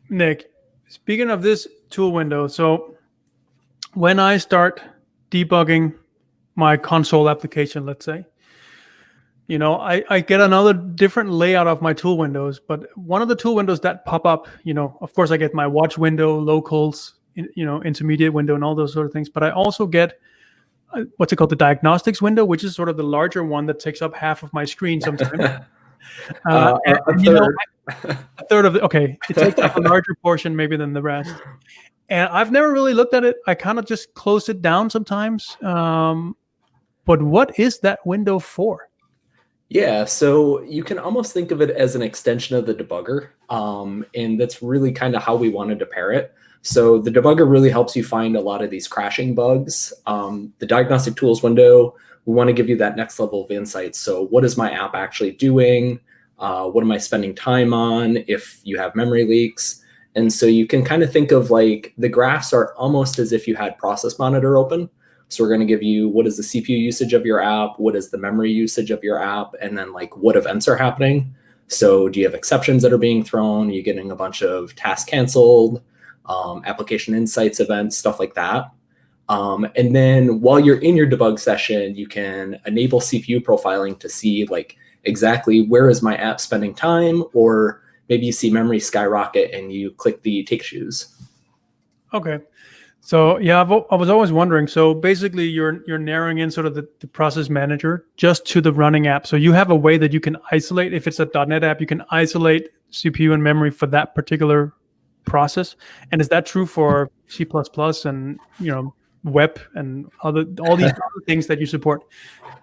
Nick, speaking of this tool window, so when I start debugging my console application, let's say, I get another different layout of my tool windows, but one of the tool windows that pop up, of course I get my watch window, locals, intermediate window and all those sort of things, but I also get what's it called, the diagnostics window, which is sort of the larger one that takes up half of my screen sometimes. A third. A third of okay, it takes up a larger portion maybe than the rest. And I've never really looked at it. I kind of just close it down sometimes. But what is that window for? Yeah, so you can almost think of it as an extension of the debugger. And that's really kind of how we wanted to pair it. So the debugger really helps you find a lot of these crashing bugs. The diagnostic tools window, we want to give you that next level of insight. So what is my app actually doing? What am I spending time on if you have memory leaks? And so you can kind of think of like the graphs are almost as if you had Process Monitor open. So we're going to give you what is the CPU usage of your app, what is the memory usage of your app, and then like what events are happening. So do you have exceptions that are being thrown? Are you getting a bunch of tasks canceled, application insights events, stuff like that? And then while you're in your debug session, you can enable CPU profiling to see like exactly where is my app spending time, or maybe you see memory skyrocket and you click the take issues. Okay. So yeah, I was always wondering. So basically, you're narrowing in sort of the process manager just to the running app. So you have a way that you can isolate. If it's a .NET app, you can isolate CPU and memory for that particular process. And is that true for C++ and web and all these other things that you support?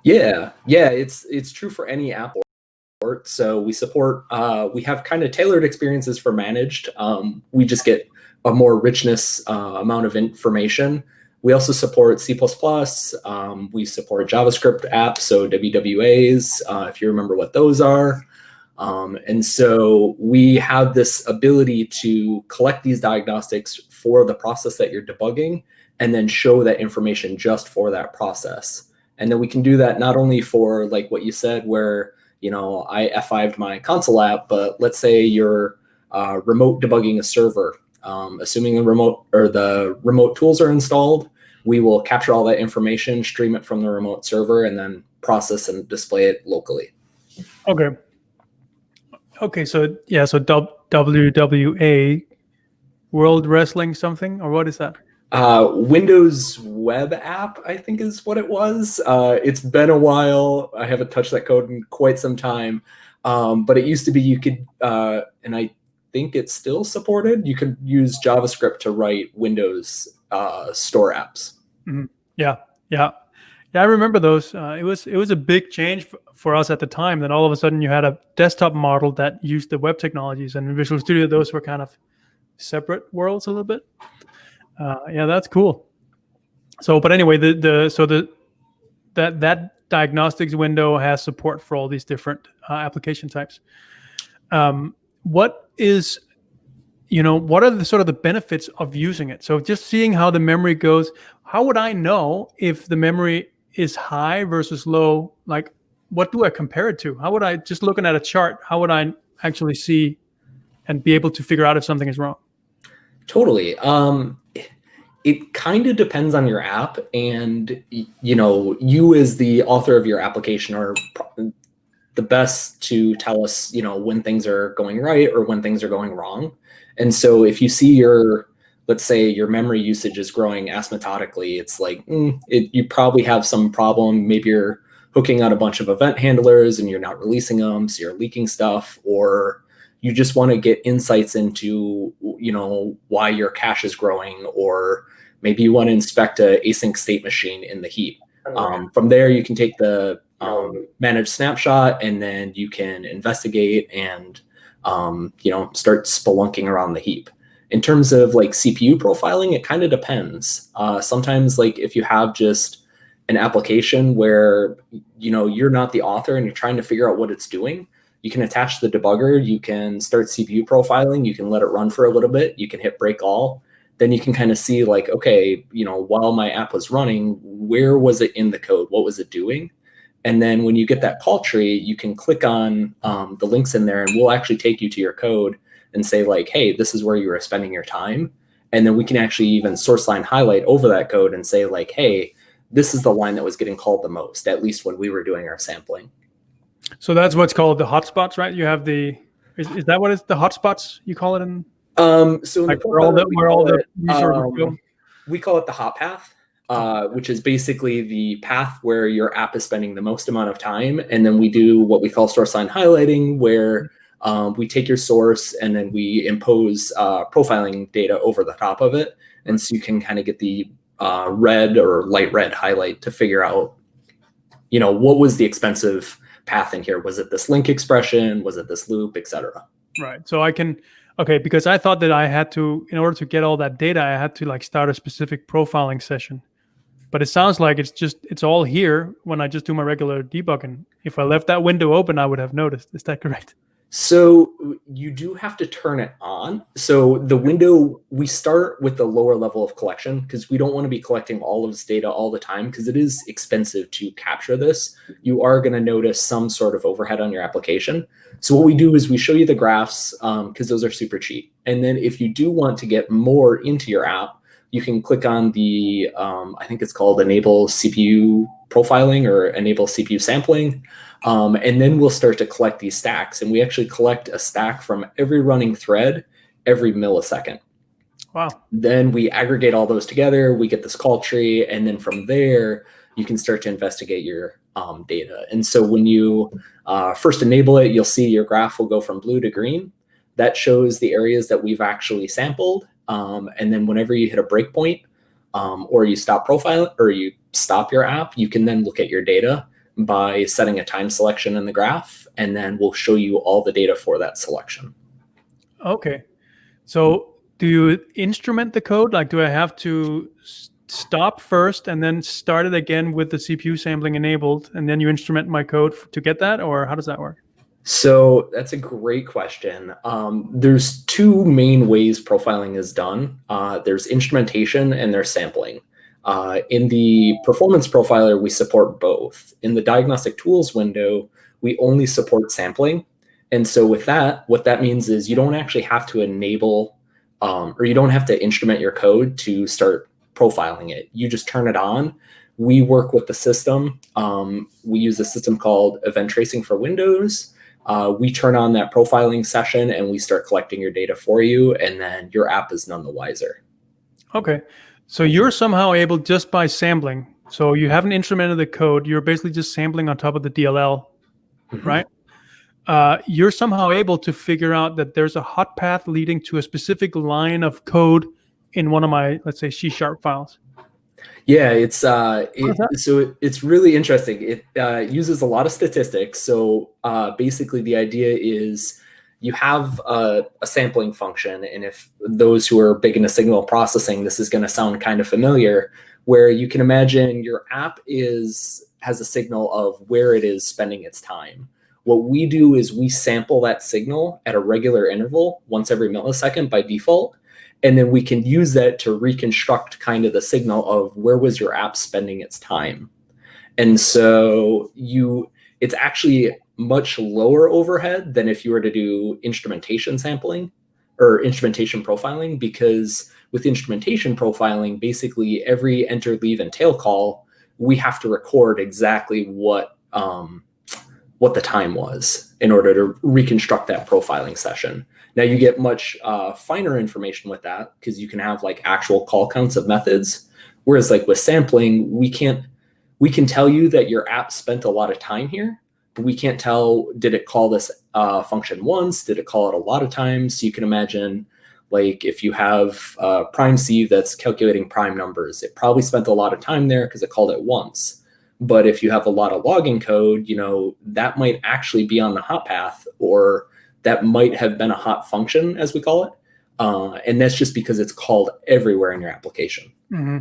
Yeah, it's true for any app. So we support. We have kind of tailored experiences for managed. We just get a more richness amount of information. We also support C++. We support JavaScript apps, so WWAs, if you remember what those are. And so we have this ability to collect these diagnostics for the process that you're debugging and then show that information just for that process. And then we can do that not only for like what you said, where I F5'd my console app, but let's say you're remote debugging a server. Assuming the remote tools are installed, we will capture all that information, stream it from the remote server, and then process and display it locally. Okay. So yeah. So WWA, World Wrestling something, or what is that? Windows web app, I think is what it was. It's been a while. I haven't touched that code in quite some time. But it used to be you could, and I think it's still supported, you could use JavaScript to write Windows store apps. Mm-hmm. Yeah. I remember those. It was a big change for us at the time. That all of a sudden you had a desktop model that used the web technologies, and in Visual Studio those were kind of separate worlds a little bit. Yeah, that's cool. So, but anyway, that diagnostics window has support for all these different application types. What are the sort of the benefits of using it? So just seeing how the memory goes, how would I know if the memory is high versus low? Like, what do I compare it to? How would I, just looking at a chart, how would I actually see and be able to figure out if something is wrong? Totally. It kind of depends on your app, and you as the author of your application are the best to tell us when things are going right or when things are going wrong. And so if you see let's say your memory usage is growing asymptotically, it's like you probably have some problem. Maybe you're hooking on a bunch of event handlers and you're not releasing them, so you're leaking stuff, or you just want to get insights into why your cache is growing, or maybe you want to inspect a async state machine in the heap. From there, you can take the managed snapshot, and then you can investigate and start spelunking around the heap. In terms of like CPU profiling, it kind of depends. Sometimes, like if you have just an application where you're not the author and you're trying to figure out what it's doing, you can attach the debugger, you can start CPU profiling, you can let it run for a little bit, you can hit break all. Then you can kind of see like, okay, while my app was running, where was it in the code? What was it doing? And then when you get that call tree, you can click on the links in there, and we'll actually take you to your code and say like, hey, this is where you were spending your time. And then we can actually even source line highlight over that code and say like, hey, this is the line that was getting called the most, at least when we were doing our sampling. So that's what's called the hotspots, right? You have is that what it's the hotspots you call it in? So in like the where all the resources go? We call it the hot path, which is basically the path where your app is spending the most amount of time. And then we do what we call source line highlighting, where we take your source and then we impose profiling data over the top of it. And so you can kind of get the red or light red highlight to figure out, what was the expensive path in here? Was it this link expression? Was it this loop, etc.? Right. So I can, because I thought that I had to, in order to get all that data, I had to like start a specific profiling session. But it sounds like it's all here when I just do my regular debugging. If I left that window open, I would have noticed. Is that correct? So you do have to turn it on. So the window, we start with the lower level of collection because we don't want to be collecting all of this data all the time because it is expensive to capture this. You are going to notice some sort of overhead on your application. So what we do is we show you the graphs because those are super cheap. And then if you do want to get more into your app, you can click on the, I think it's called Enable CPU Profiling or Enable CPU Sampling. And then we'll start to collect these stacks. And we actually collect a stack from every running thread every millisecond. Wow. Then we aggregate all those together. We get this call tree. And then from there, you can start to investigate your data. And so when you first enable it, you'll see your graph will go from blue to green. That shows the areas that we've actually sampled. And then whenever you hit a breakpoint or you stop profiling or you stop your app, you can then look at your data by setting a time selection in the graph, and then we'll show you all the data for that selection. Okay. So do you instrument the code? Like, do I have to stop first and then start it again with the CPU sampling enabled, and then you instrument my code to get that, or how does that work? So that's a great question. There's two main ways profiling is done. There's instrumentation and there's sampling. In the performance profiler, we support both. In the diagnostic tools window, we only support sampling. And so with that, what that means is you don't actually have to enable or you don't have to instrument your code to start profiling it. You just turn it on. We work with the system. We use a system called Event Tracing for Windows. We turn on that profiling session and we start collecting your data for you, and then your app is none the wiser. Okay. So you're somehow able, just by sampling, so you haven't instrumented the code, you're basically just sampling on top of the DLL, right? You're somehow able to figure out that there's a hot path leading to a specific line of code in one of my, let's say, C# files. Yeah, it's really interesting. It uses a lot of statistics. So basically the idea is you have a sampling function, and if those who are big into signal processing, this is going to sound kind of familiar, where you can imagine your app has a signal of where it is spending its time. What we do is we sample that signal at a regular interval once every millisecond by default, and then we can use that to reconstruct kind of the signal of where was your app spending its time. And so it's actually much lower overhead than if you were to do instrumentation sampling or instrumentation profiling, because with instrumentation profiling, basically every enter, leave, and tail call, we have to record exactly what the time was in order to reconstruct that profiling session. Now you get much finer information with that because you can have like actual call counts of methods. Whereas like with sampling, we can tell you that your app spent a lot of time here, but we can't tell, did it call this function once? Did it call it a lot of times? So you can imagine like if you have prime C that's calculating prime numbers, it probably spent a lot of time there because it called it once. But if you have a lot of logging code, that might actually be on the hot path, or that might have been a hot function, as we call it. And that's just because it's called everywhere in your application. Mm-hmm.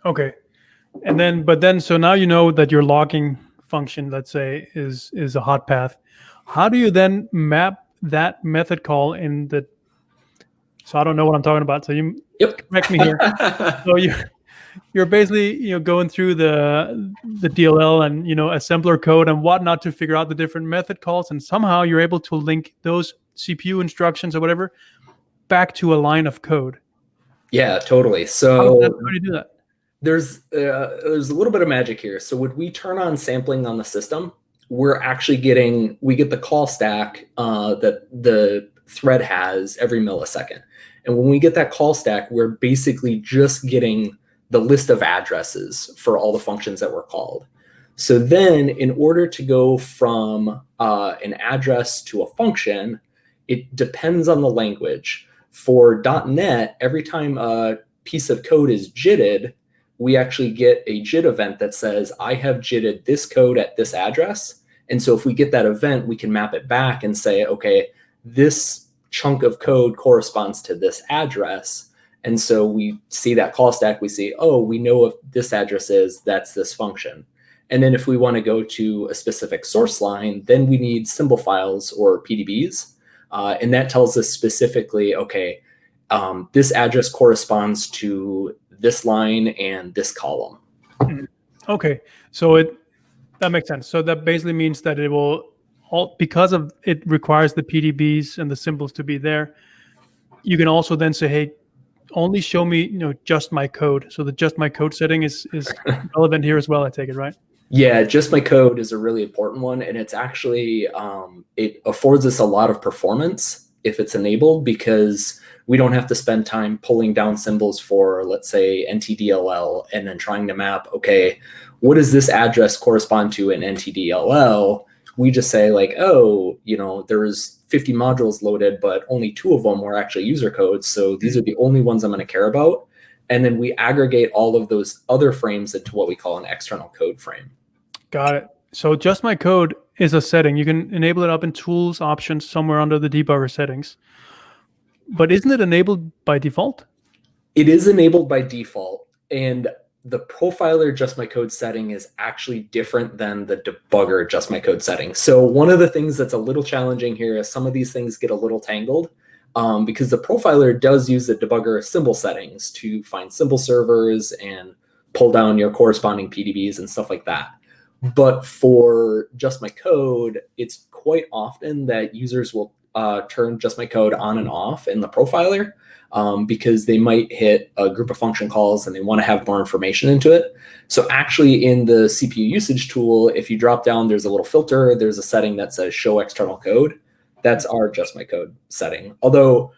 Okay. So now you know that your logging function, let's say, is a hot path. How do you then map that method call in the, so I don't know what I'm talking about. So you correct me here. So you're basically going through the DLL and assembler code and whatnot to figure out the different method calls, and somehow you're able to link those CPU instructions or whatever back to a line of code. Yeah, totally. How So do you do that? there's a little bit of magic here. So when we turn on sampling on the system, we get the call stack that the thread has every millisecond. And when we get that call stack, we're basically just getting the list of addresses for all the functions that were called. So then in order to go from an address to a function, it depends on the language. For .NET, every time a piece of code is JITted, we actually get a JIT event that says, I have JITted this code at this address. And so if we get that event, we can map it back and say, okay, this chunk of code corresponds to this address. And so we see that call stack, we see, oh, we know what this address is, that's this function. And then if we want to go to a specific source line, then we need symbol files or PDBs. And that tells us specifically, okay, this address corresponds to this line and this column. Okay, so that makes sense. So that basically means that it will because of it requires the PDBs and the symbols to be there. You can also then say, hey, only show me just my code. So the just my code setting is relevant here as well, I take it, right? Yeah, just my code is a really important one, and it's actually it affords us a lot of performance if it's enabled, because we don't have to spend time pulling down symbols for, let's say, NTDLL and then trying to map, okay, what does this address correspond to in NTDLL? We just say like, oh, there's 50 modules loaded, but only 2 of them were actually user codes. So these are the only ones I'm going to care about. And then we aggregate all of those other frames into what we call an external code frame. Got it. So just my code is a setting. You can enable it up in tools options somewhere under the debugger settings. But isn't it enabled by default? It is enabled by default. And the profiler just my code setting is actually different than the debugger just my code setting. So one of the things that's a little challenging here is some of these things get a little tangled. Because the profiler does use the debugger symbol settings to find symbol servers and pull down your corresponding PDBs and stuff like that. But for just my code, it's quite often that users will turn just my code on and off in the profiler because they might hit a group of function calls and they want to have more information into it. So actually in the CPU usage tool, if you drop down, there's a little filter, there's a setting that says show external code. That's our just my code setting. Although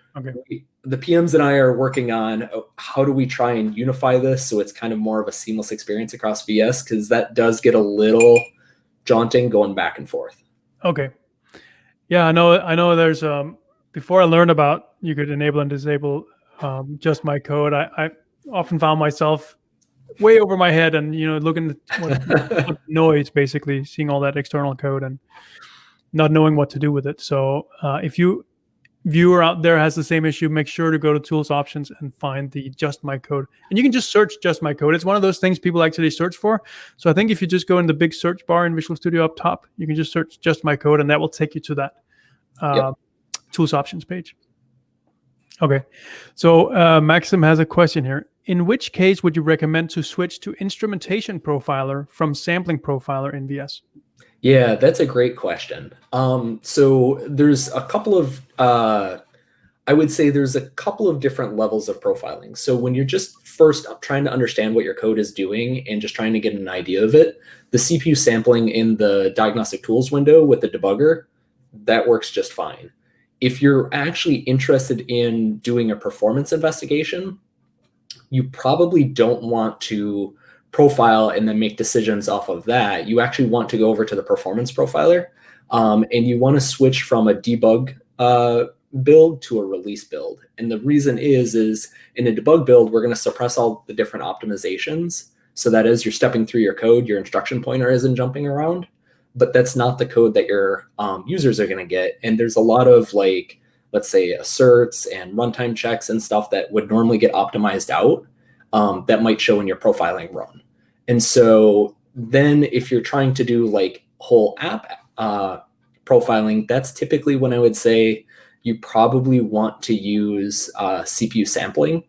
the PMs and I are working on how do we try and unify this so it's kind of more of a seamless experience across VS, because that does get a little jaunting going back and forth. Okay. Yeah, I know there's before I learned about you could enable and disable just my code, I often found myself way over my head and looking at what noise, basically seeing all that external code and not knowing what to do with it. So if you viewer out there has the same issue, make sure to go to tools options and find the just my code. And you can just search just my code. It's one of those things people actually search for. So I think if you just go in the big search bar in Visual Studio up top, you can just search just my code and that will take you to that tools options page. Okay. So Maxim has a question here. In which case would you recommend to switch to instrumentation profiler from sampling profiler in VS? Yeah, that's a great question. So there's a couple of, I would say there's a couple of different levels of profiling. So when you're just first trying to understand what your code is doing and just trying to get an idea of it, the CPU sampling in the diagnostic tools window with the debugger, that works just fine. If you're actually interested in doing a performance investigation, you probably don't want to profile and then make decisions off of that. You actually want to go over to the performance profiler and you want to switch from a debug build to a release build. And the reason is in a debug build, we're going to suppress all the different optimizations so that as you're stepping through your code, your instruction pointer isn't jumping around. But that's not the code that your users are going to get. And there's a lot of like, let's say asserts and runtime checks and stuff that would normally get optimized out that might show in your profiling run. And so then if you're trying to do like whole app profiling, that's typically when I would say you probably want to use CPU sampling.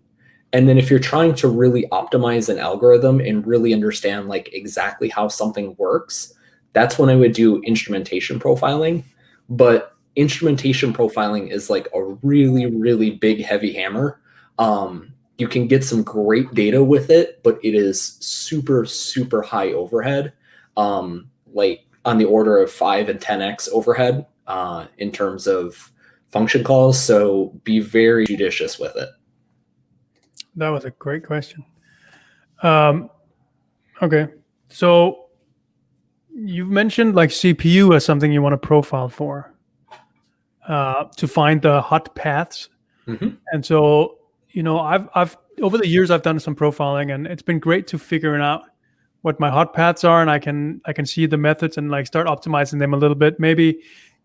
And then if you're trying to really optimize an algorithm and really understand like exactly how something works, that's when I would do instrumentation profiling. But instrumentation profiling is like a really, really big, heavy hammer. You can get some great data with it, but it is super, super high overhead, like on the order of 5 and 10x overhead in terms of function calls. So be very judicious with it. That was a great question. Okay, so you've mentioned like CPU as something you want to profile for to find the hot paths. Mm-hmm. And so, I've over the years I've done some profiling, and it's been great to figuring out what my hot paths are, and I can see the methods and like start optimizing them a little bit. Maybe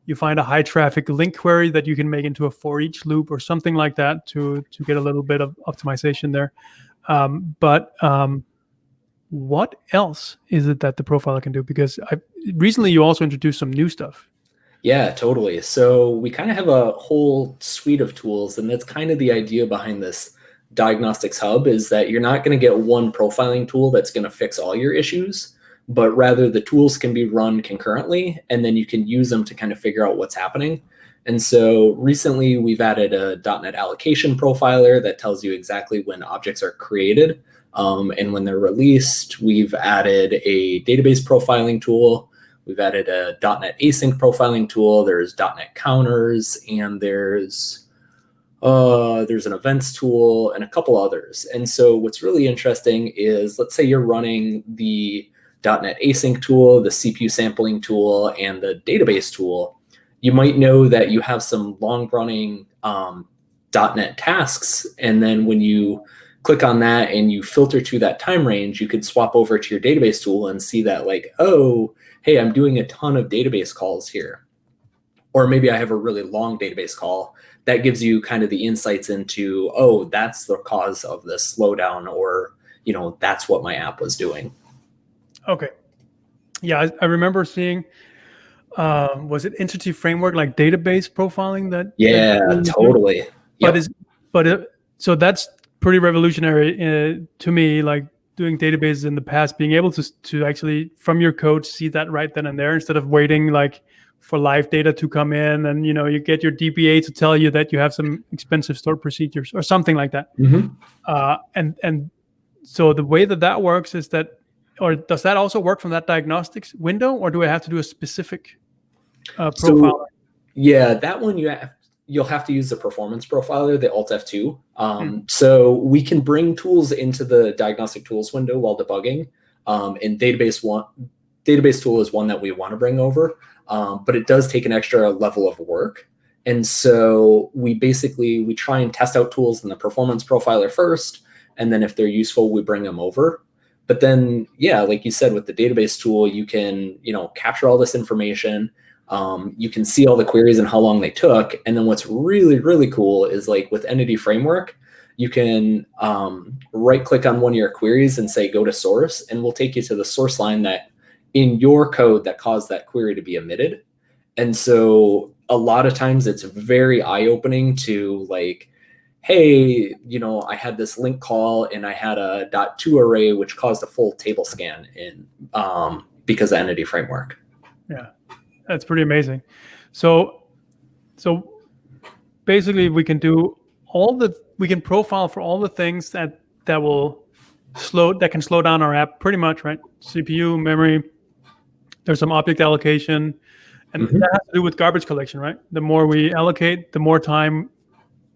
you find a high traffic link query that you can make into a for each loop or something like that to get a little bit of optimization there. But what else is it that the profiler can do? Because recently you also introduced some new stuff. Yeah, totally. So we kind of have a whole suite of tools, and that's kind of the idea behind this diagnostics hub, is that you're not going to get one profiling tool that's going to fix all your issues, but rather the tools can be run concurrently, and then you can use them to kind of figure out what's happening. And so recently we've added a .NET Allocation profiler that tells you exactly when objects are created and when they're released. We've added a database profiling tool. We've added a .NET Async profiling tool. There's .NET Counters, and there's an events tool and a couple others. And so what's really interesting is, let's say you're running the .NET Async tool, the CPU sampling tool, and the database tool. You might know that you have some long-running .NET tasks, and then when you click on that and you filter to that time range, you could swap over to your database tool and see that like, oh, hey, I'm doing a ton of database calls here. Or maybe I have a really long database call. That gives you kind of the insights into, oh, that's the cause of the slowdown, or, that's what my app was doing. Okay. Yeah, I remember seeing, was it Entity Framework, like database profiling that? Yeah, totally. Yep. So that's pretty revolutionary to me, like doing databases in the past, being able to actually from your code see that right then and there, instead of waiting like for live data to come in, and you get your DBA to tell you that you have some expensive stored procedures or something like that. Mm-hmm. And so the way that works is that, or does that also work from that diagnostics window, or do I have to do a specific profiler? So, yeah, that one you'll have to use the performance profiler, the Alt F2. So we can bring tools into the diagnostic tools window while debugging. And database tool is one that we want to bring over, but it does take an extra level of work. And so we try and test out tools in the performance profiler first, and then if they're useful, we bring them over. But then, yeah, like you said, with the database tool, you can, capture all this information. You can see all the queries and how long they took. And then what's really, really cool is, like with Entity Framework, you can right click on one of your queries and say, go to source, and we'll take you to the source line that in your code that caused that query to be emitted. And so a lot of times it's very eye-opening to like, hey, I had this link call and I had a .2 array, which caused a full table scan in because of Entity Framework. Yeah, that's pretty amazing. So basically we can do we can profile for all the things that can slow down our app pretty much, right? CPU, memory, there's some object allocation, and that has to do with garbage collection, right? The more we allocate, the more time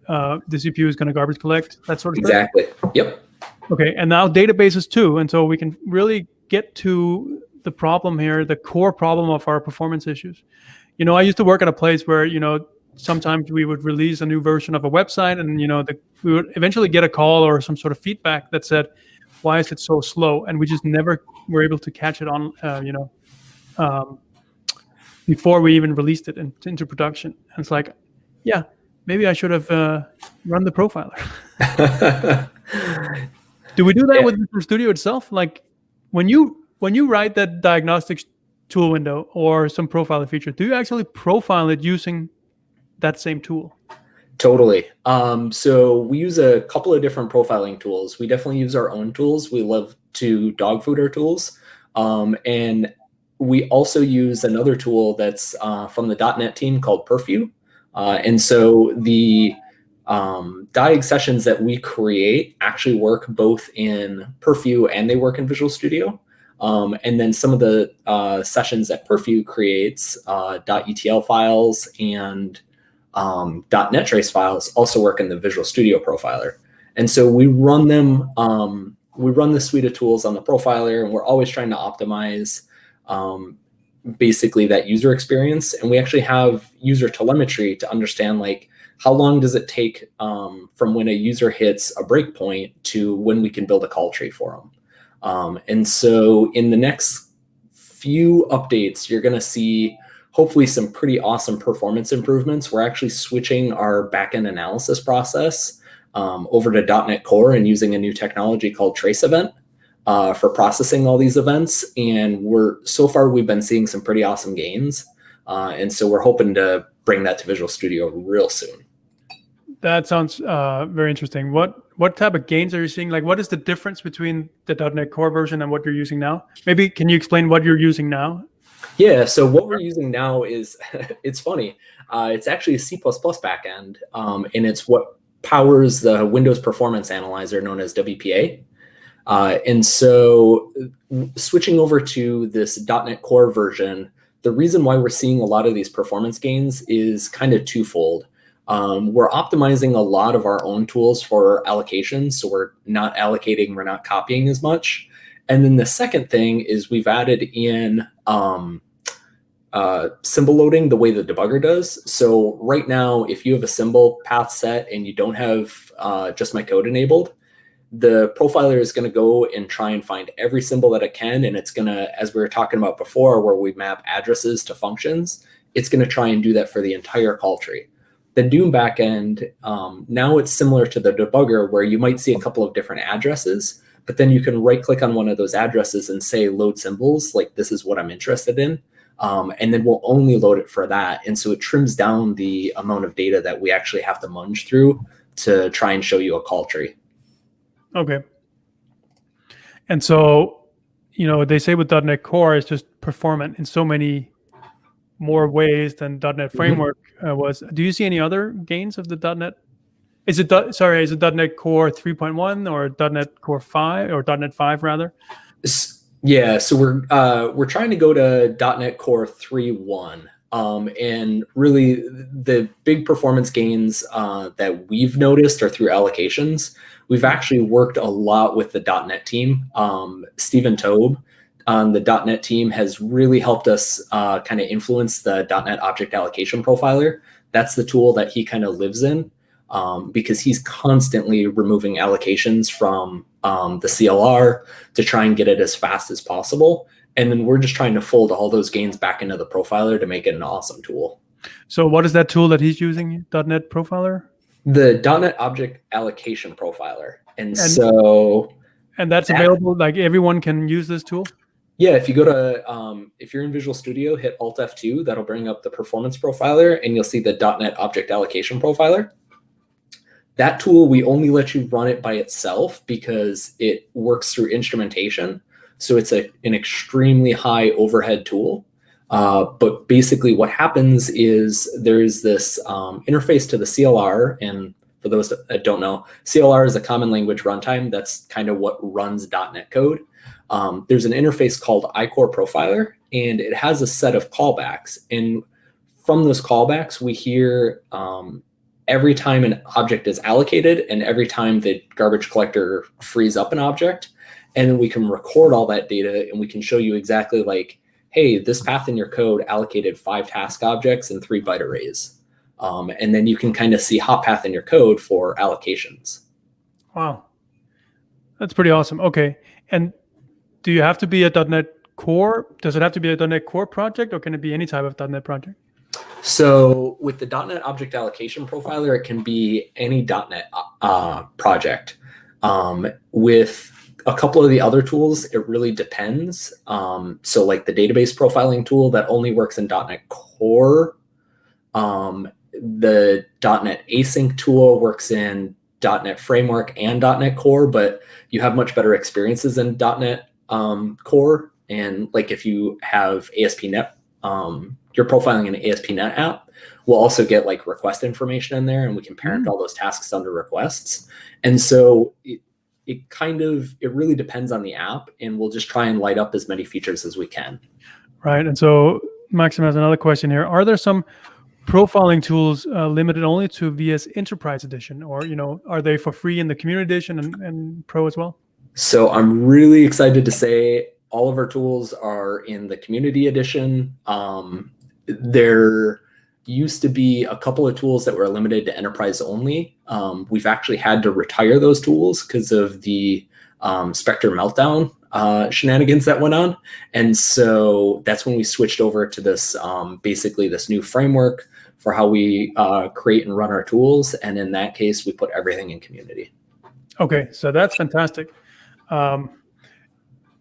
the CPU is going to garbage collect, that sort of stuff. Exactly. Yep. Okay, and now databases too, and so we can really get to the problem here, the core problem of our performance issues. I used to work at a place where sometimes we would release a new version of a website, and we would eventually get a call or some sort of feedback that said, "Why is it so slow?" And we just never were able to catch it on, before we even released it into production. And it's like, yeah, maybe I should have run the profiler. Do we do that with Visual Studio itself? Like when you write that diagnostics tool window or some profiler feature, do you actually profile it using that same tool? Totally. So we use a couple of different profiling tools. We definitely use our own tools. We love to dog food our tools. And we also use another tool that's from the .NET team called Perfue. And so the diag sessions that we create actually work both in Perfue and they work in Visual Studio. And then some of the sessions that Perfue creates, .etl files and .NET Trace files also work in the Visual Studio Profiler. And so we run them, we run the suite of tools on the profiler, and we're always trying to optimize basically that user experience. And we actually have user telemetry to understand like how long does it take from when a user hits a breakpoint to when we can build a call tree for them. And so in the next few updates, you're going to see hopefully some pretty awesome performance improvements. We're actually switching our backend analysis process over to .NET Core and using a new technology called Trace Event for processing all these events. And so far we've been seeing some pretty awesome gains. And so we're hoping to bring that to Visual Studio real soon. That sounds very interesting. What type of gains are you seeing? Like, what is the difference between the .NET Core version and what you're using now? Maybe can you explain what you're using now? Yeah, so what we're using now is, it's funny, it's actually a C++ backend, and it's what powers the Windows Performance Analyzer known as WPA. And so switching over to this .NET Core version, the reason why we're seeing a lot of these performance gains is kind of twofold. We're optimizing a lot of our own tools for allocation, so we're not allocating, we're not copying as much. And then the second thing is we've added in symbol loading the way the debugger does. So right now, if you have a symbol path set and you don't have just my code enabled, the profiler is going to go and try and find every symbol that it can. And it's going to, as we were talking about before, where we map addresses to functions, it's going to try and do that for the entire call tree. The Doom backend, now it's similar to the debugger where you might see a couple of different addresses, but then you can right click on one of those addresses and say load symbols, like this is what I'm interested in. And then we'll only load it for that. And so it trims down the amount of data that we actually have to munge through to try and show you a call tree. Okay. And so, they say with .NET Core, it's just performant in so many more ways than .NET Framework was. Do you see any other gains of the .NET? Is it .NET Core 3.1 or .NET Core 5 or .NET 5 rather? Yeah, so we're trying to go to .NET Core 3.1, and really the big performance gains that we've noticed are through allocations. We've actually worked a lot with the .NET team. Stephen Tobe on the .NET team has really helped us kind of influence the .NET Object Allocation Profiler. That's the tool that he kind of lives in. Because he's constantly removing allocations from the CLR to try and get it as fast as possible. And then we're just trying to fold all those gains back into the profiler to make it an awesome tool. So what is that tool that he's using, .NET Profiler? The .NET Object Allocation Profiler. And that's available, like everyone can use this tool? Yeah, if you go to, if you're in Visual Studio, hit Alt F2, that'll bring up the Performance Profiler, and you'll see the .NET Object Allocation Profiler. That tool, we only let you run it by itself because it works through instrumentation. So it's an extremely high overhead tool. But basically what happens is there's this interface to the CLR. And for those that don't know, CLR is a common language runtime. That's kind of what runs .NET code. There's an interface called iCore Profiler, and it has a set of callbacks. And from those callbacks, we hear every time an object is allocated and every time the garbage collector frees up an object. And then we can record all that data and we can show you exactly like, hey, this path in your code allocated 5 task objects and 3 byte arrays. And then you can kind of see hot path in your code for allocations. Wow. That's pretty awesome. Okay. And do you have to be a .NET Core? Does it have to be a .NET Core project, or can it be any type of .NET project? So with the .NET Object Allocation Profiler, it can be any .NET project. With a couple of the other tools, it really depends. So like the database profiling tool that only works in .NET Core, the .NET Async tool works in .NET Framework and .NET Core, but you have much better experiences in .NET Core. And like if you have ASP.NET, you're profiling an ASP.NET app, we'll also get like request information in there, and we can parent all those tasks under requests. And so it really depends on the app, and we'll just try and light up as many features as we can. Right. And so Maxim has another question here. Are there some profiling tools limited only to VS Enterprise Edition, or are they for free in the Community Edition and Pro as well? So I'm really excited to say all of our tools are in the Community Edition. There used to be a couple of tools that were limited to Enterprise only. We've actually had to retire those tools because of the Spectre Meltdown shenanigans that went on. And so that's when we switched over to this, basically this new framework for how we create and run our tools. And in that case, we put everything in Community. Okay, so that's fantastic.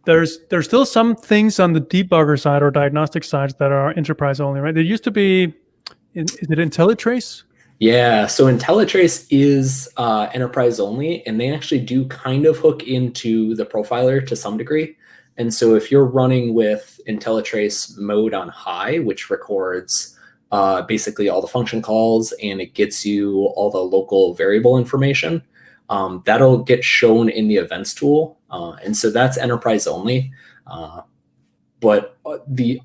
There's still some things on the debugger side or diagnostic sides that are Enterprise only, right? There used to be, is it Intellitrace? Yeah, so Intellitrace is Enterprise only, and they actually do kind of hook into the profiler to some degree. And so if you're running with Intellitrace mode on high, which records basically all the function calls, and it gets you all the local variable information, that'll get shown in the events tool. And so that's Enterprise only. But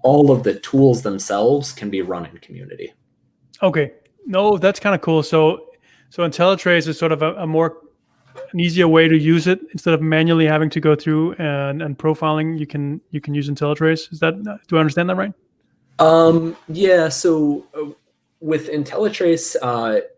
all of the tools themselves can be run in Community. Okay. No, that's kind of cool. So Intellitrace is sort of an easier way to use it. Instead of manually having to go through and profiling, you can use Intellitrace. Do I understand that right? Yeah. So with Intellitrace,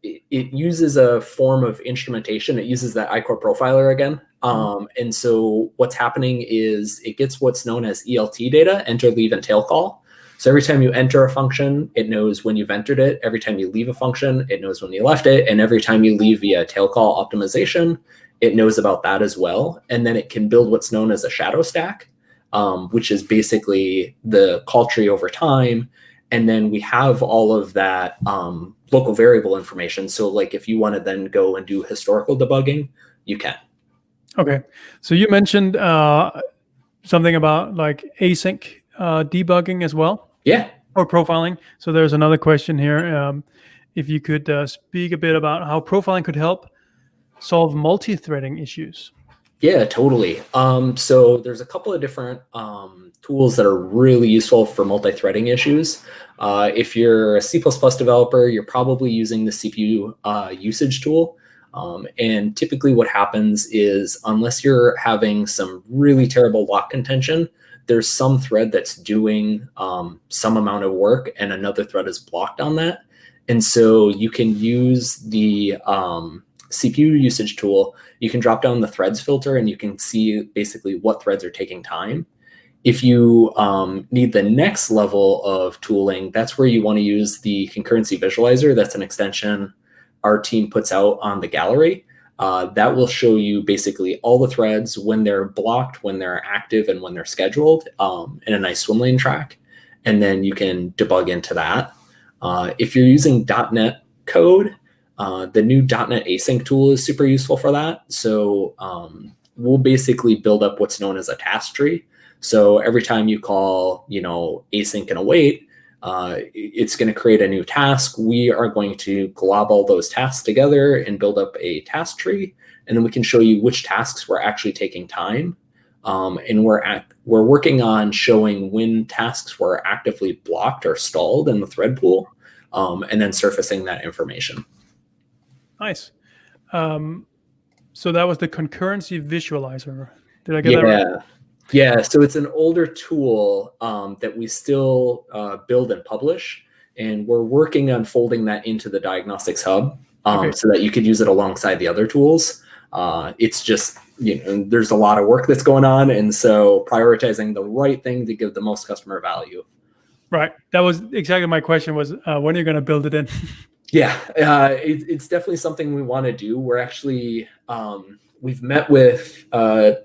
it uses a form of instrumentation. It uses that iCore profiler again. And so what's happening is it gets what's known as ELT data, enter, leave, and tail call. So every time you enter a function, it knows when you've entered it. Every time you leave a function, it knows when you left it. And every time you leave via tail call optimization, it knows about that as well. And then it can build what's known as a shadow stack, which is basically the call tree over time. And then we have all of that local variable information. So like if you want to then go and do historical debugging, you can. Okay. So you mentioned something about like async debugging as well. Yeah. Or profiling. So there's another question here. If you could speak a bit about how profiling could help solve multi-threading issues. Yeah, totally. So there's a couple of different tools that are really useful for multi-threading issues. If you're a C++ developer, you're probably using the CPU usage tool. And typically what happens is unless you're having some really terrible lock contention, there's some thread that's doing some amount of work and another thread is blocked on that. And so you can use the CPU usage tool. You can drop down the threads filter and you can see basically what threads are taking time. If you need the next level of tooling, that's where you want to use the concurrency visualizer. That's an extension our team puts out on the gallery. That will show you basically all the threads, when they're blocked, when they're active, and when they're scheduled in a nice swim lane track. And then you can debug into that. If you're using .NET code, the new .NET Async tool is super useful for that. So we'll basically build up what's known as a task tree. So every time you call, async and await, it's going to create a new task. We are going to glob all those tasks together and build up a task tree. And then we can show you which tasks were actually taking time. And we're working on showing when tasks were actively blocked or stalled in the thread pool, and then surfacing that information. Nice. So that was the concurrency visualizer. Did I get that right? Yeah, so it's an older tool that we still build and publish, and we're working on folding that into the Diagnostics Hub so that you could use it alongside the other tools. It's just, there's a lot of work that's going on, and so prioritizing the right thing to give the most customer value. Right. That was exactly my question was, when are you going to build it in? Yeah, it's definitely something we want to do. We're actually... we've met with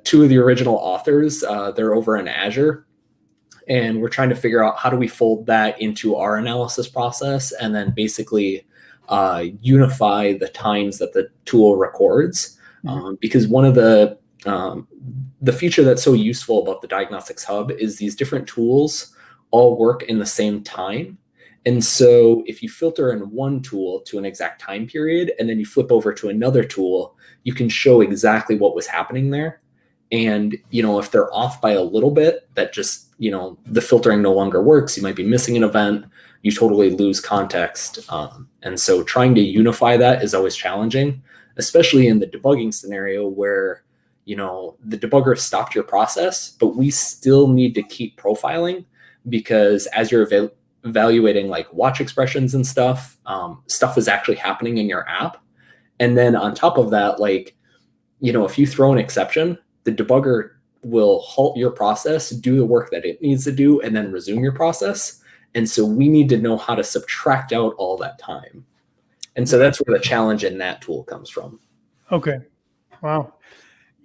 two of the original authors. They're over in Azure, and we're trying to figure out how do we fold that into our analysis process, and then basically unify the times that the tool records. Because one of the feature that's so useful about the Diagnostics Hub is these different tools all work in the same time. And so if you filter in one tool to an exact time period, and then you flip over to another tool, you can show exactly what was happening there. And, if they're off by a little bit, that just, the filtering no longer works. You might be missing an event. You totally lose context. And so trying to unify that is always challenging, especially in the debugging scenario where, the debugger stopped your process, but we still need to keep profiling, because as you're evaluating like watch expressions and stuff, stuff is actually happening in your app. And then on top of that, like, if you throw an exception, the debugger will halt your process, do the work that it needs to do, and then resume your process. And so we need to know how to subtract out all that time. And so that's where the challenge in that tool comes from. Okay. Wow.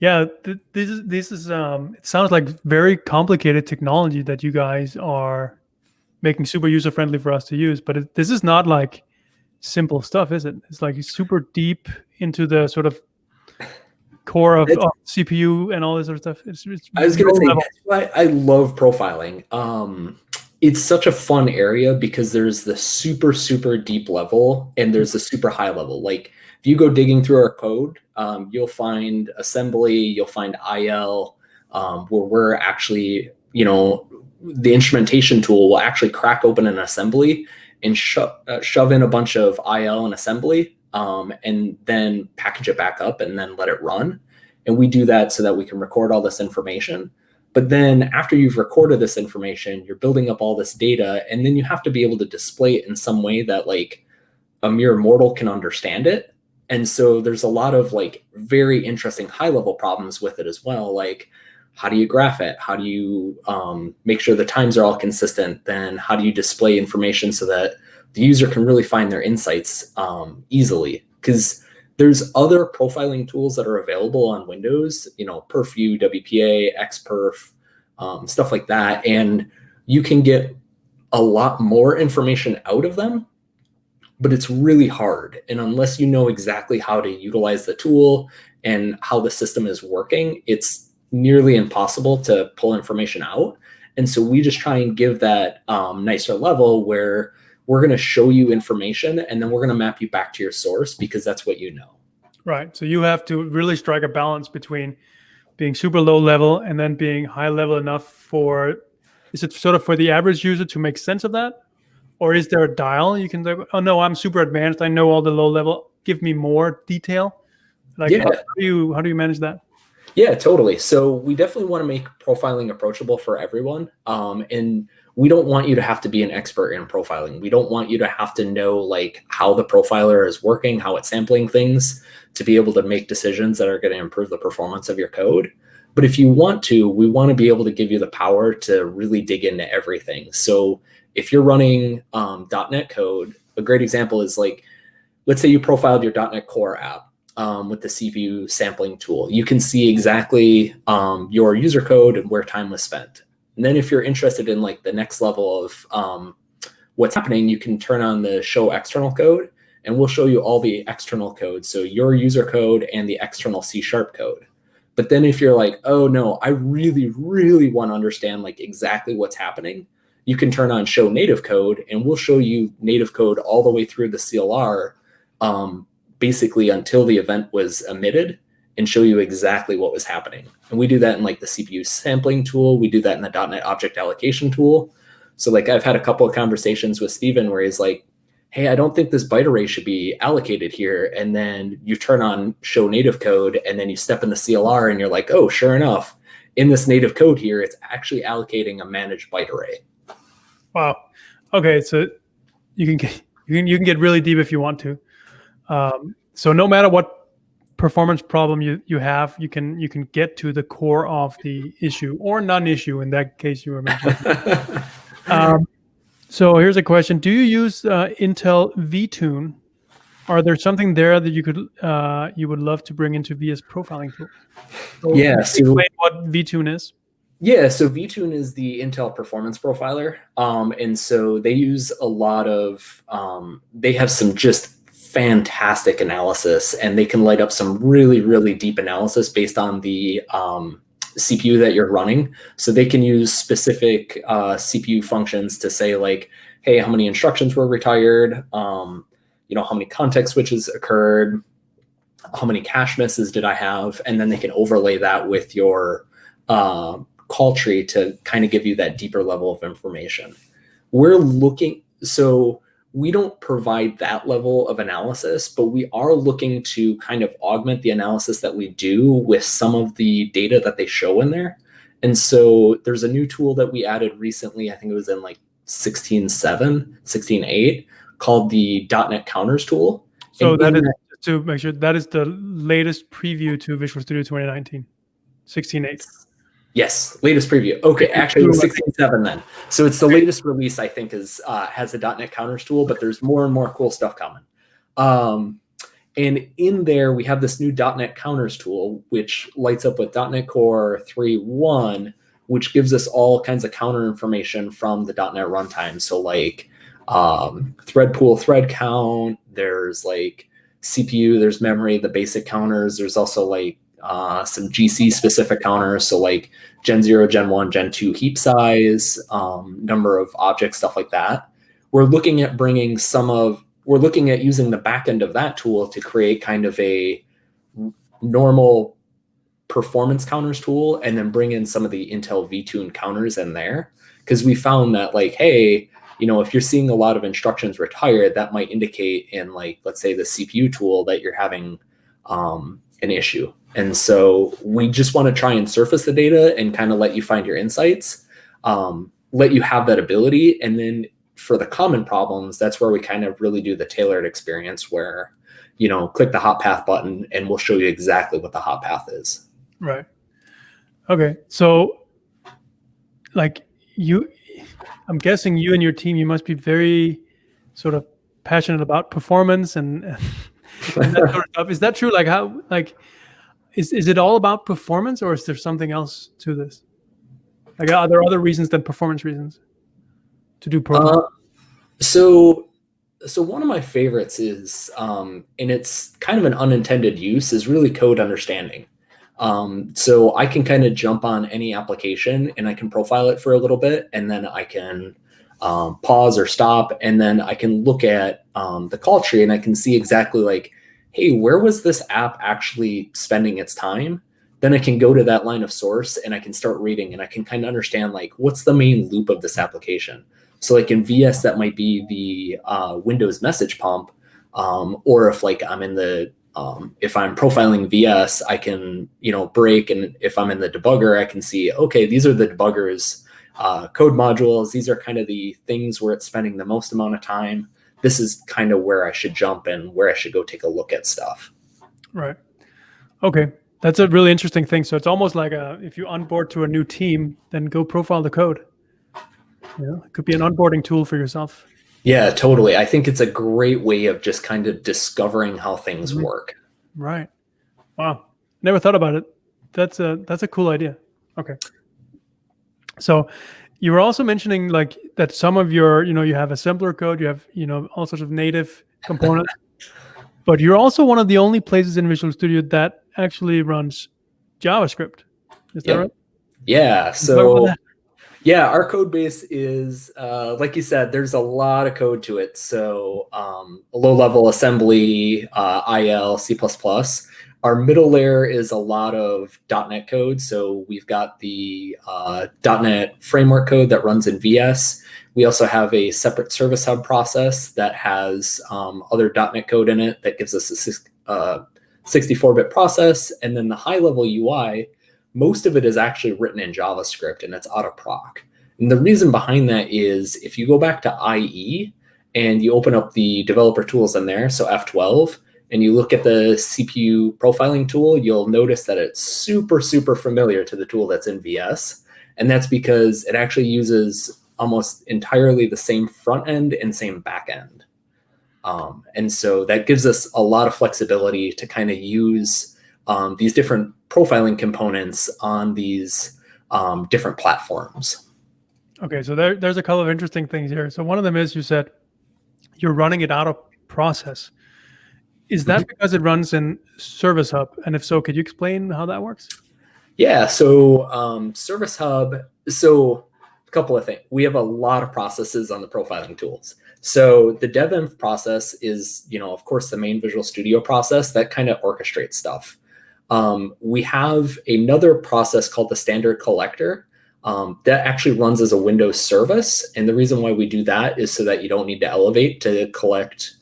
Yeah, this is it sounds like very complicated technology that you guys are making super user friendly for us to use, but this is not like simple stuff, is it? It's like super deep into the sort of core of CPU and all this sort of stuff. It's I was going to say, that's why I love profiling. It's such a fun area because there's the super, super deep level and there's the super high level. Like if you go digging through our code, you'll find assembly, you'll find IL, where we're actually, the instrumentation tool will actually crack open an assembly and shove in a bunch of IL and assembly, and then package it back up and then let it run. And we do that so that we can record all this information. But then after you've recorded this information, you're building up all this data, and then you have to be able to display it in some way that like a mere mortal can understand it. And so there's a lot of like very interesting high level problems with it as well. Like, how do you graph it? How do you make sure the times are all consistent? Then how do you display information so that the user can really find their insights easily? Because there's other profiling tools that are available on Windows, Perfview, WPA, Xperf, stuff like that. And you can get a lot more information out of them, but it's really hard. And unless you know exactly how to utilize the tool and how the system is working, it's nearly impossible to pull information out. And so we just try and give that nicer level where we're going to show you information and then we're going to map you back to your source because that's what you know. Right. So you have to really strike a balance between being super low level and then being high level enough for, is it sort of for the average user to make sense of that? Or is there a dial you can say, oh no, I'm super advanced, I know all the low level, give me more detail? Like, yeah. How do you manage that? Yeah, totally. So we definitely want to make profiling approachable for everyone. And we don't want you to have to be an expert in profiling. We don't want you to have to know like how the profiler is working, how it's sampling things to be able to make decisions that are going to improve the performance of your code. But if you want to, we want to be able to give you the power to really dig into everything. So if you're running .NET code, a great example is like, let's say you profiled your .NET Core app with the CPU sampling tool. You can see exactly your user code and where time was spent. And then if you're interested in like the next level of what's happening, you can turn on the show external code and we'll show you all the external code. So your user code and the external C# code. But then if you're like, oh no, I really, really want to understand like exactly what's happening, you can turn on show native code and we'll show you native code all the way through the CLR, basically until the event was emitted, and show you exactly what was happening. And we do that in like the CPU sampling tool. We do that in the .NET Object Allocation tool. So like I've had a couple of conversations with Steven where he's like, hey, I don't think this byte array should be allocated here. And then you turn on show native code and then you step in the CLR and you're like, oh, sure enough, in this native code here, it's actually allocating a managed byte array. Wow. Okay, so you can get really deep if you want to. So no matter what performance problem you have, you can get to the core of the issue or non-issue in that case you were mentioning. So here's a question: do you use Intel Vtune? Are there something there that you would love to bring into VS profiling tool? So yeah. So explain what Vtune is. Yeah, so Vtune is the Intel performance profiler. And so they use a lot of, they have some just fantastic analysis, and they can light up some really, really deep analysis based on the CPU that you're running. So they can use specific CPU functions to say like, hey, how many instructions were retired? How many context switches occurred? How many cache misses did I have? And then they can overlay that with your call tree to kind of give you that deeper level of information. So we don't provide that level of analysis, but we are looking to kind of augment the analysis that we do with some of the data that they show in there. And so there's a new tool that we added recently, I think it was in like 16.7, 16.8, called the .NET Counters tool. So that is, to make sure, that is the latest preview to Visual Studio 2019, 16.8. Yes, latest preview. Okay, actually it was 16.7 then. So it's the latest release, I think, has the .NET Counters tool, but there's more and more cool stuff coming. And in there, we have this new .NET Counters tool, which lights up with .NET Core 3.1, which gives us all kinds of counter information from the .NET runtime. So like thread pool, thread count, there's like CPU, there's memory, the basic counters. There's also like some GC specific counters. So like Gen 0, Gen 1, Gen 2 heap size, number of objects, stuff like that. We're looking at using the back end of that tool to create kind of a normal performance counters tool, and then bring in some of the Intel Vtune counters in there. Because we found that like, hey, if you're seeing a lot of instructions retired, that might indicate in like, let's say the CPU tool that you're having an issue. And so we just want to try and surface the data and kind of let you find your insights, let you have that ability. And then for the common problems, that's where we kind of really do the tailored experience where, click the hot path button and we'll show you exactly what the hot path is. Right. Okay. So like I'm guessing you and your team, you must be very sort of passionate about performance and that sort of stuff. Is that true? Like how, like, is it all about performance, or is there something else to this? Like, are there other reasons than performance reasons to do program? So one of my favorites is, and it's kind of an unintended use, is really code understanding. So I can kind of jump on any application and I can profile it for a little bit, and then I can pause or stop, and then I can look at the call tree and I can see exactly like, hey, where was this app actually spending its time? Then I can go to that line of source and I can start reading, and I can kind of understand like, what's the main loop of this application? So like in VS, that might be the Windows message pump, or if like I'm in the if I'm profiling VS, I can break, and if I'm in the debugger, I can see, okay, these are the debugger's code modules. These are kind of the things where it's spending the most amount of time. This is kind of where I should jump and where I should go take a look at stuff. Right. Okay. That's a really interesting thing. So it's almost like if you onboard to a new team, then go profile the code. It could be an onboarding tool for yourself. Yeah, totally. I think it's a great way of just kind of discovering how things work. Right. Wow. Never thought about it. That's a cool idea. Okay. So you were also mentioning like that some of your, you have assembler code, you have, all sorts of native components, but you're also one of the only places in Visual Studio that actually runs JavaScript. Is that right? Yeah. So yeah, our code base is, like you said, there's a lot of code to it. So low-level assembly, IL, C++. Our middle layer is a lot of .NET code. So we've got the .NET framework code that runs in VS. We also have a separate service hub process that has other .NET code in it that gives us a 64-bit process. And then the high-level UI, most of it is actually written in JavaScript, and it's out of proc. And the reason behind that is if you go back to IE and you open up the developer tools in there, so F12, and you look at the CPU profiling tool, you'll notice that it's super, super familiar to the tool that's in VS. And that's because it actually uses almost entirely the same front end and same back end. And so that gives us a lot of flexibility to kind of use these different profiling components on these different platforms. Okay, so there's a couple of interesting things here. So one of them is you said you're running it out of process. Is that because it runs in Service Hub? And if so, could you explain how that works? Yeah, so Service Hub, so a couple of things. We have a lot of processes on the profiling tools. So the devinf process is, of course, the main Visual Studio process that kind of orchestrates stuff. We have another process called the standard collector that actually runs as a Windows service. And the reason why we do that is so that you don't need to elevate to collect